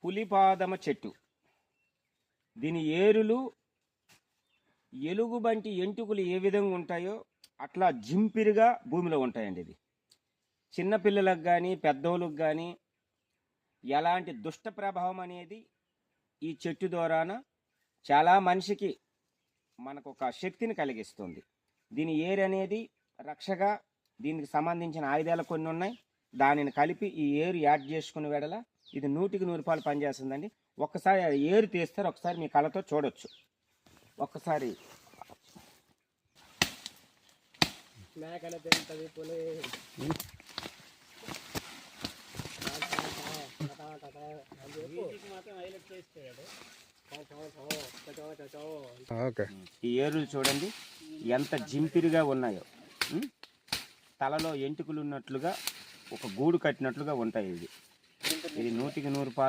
పులిపాదమ చెట్టు. దీని ఏరులు ఎలుగుబంటి ఎంటుకలు ఏ విధంగా ఉంటాయో అట్లా జింపిరిగా భూమిలో ఉంటాయండి. ఇది చిన్నపిల్లలకు కానీ పెద్దోళ్ళకు కానీ ఎలాంటి దుష్ట ప్రభావం అనేది ఈ చెట్టు ద్వారాన చాలా మనిషికి మనకు ఒక శక్తిని కలిగిస్తుంది. దీని ఏరు అనేది రక్షగా దీనికి సంబంధించిన ఆయుధాలు కొన్ని ఉన్నాయి. దానిని కలిపి ఈ ఏరు యాడ్ చేసుకునే వేళ ఇది 100కి 100 రూపాయలు పనిచేస్తుందండి. ఒక్కసారి ఏరు తీస్తారు, ఒకసారి మీ కళ్ళతో చూడొచ్చు. ఒక్కసారి ఈ ఏరులు చూడండి ఎంత జింపిరిగా ఉన్నాయో. తలలో ఎంటుకలు ఉన్నట్లుగా ఒక గూడు కట్టినట్లుగా ఉంటాయి. ఇది 100కి 100 రూపాయలు.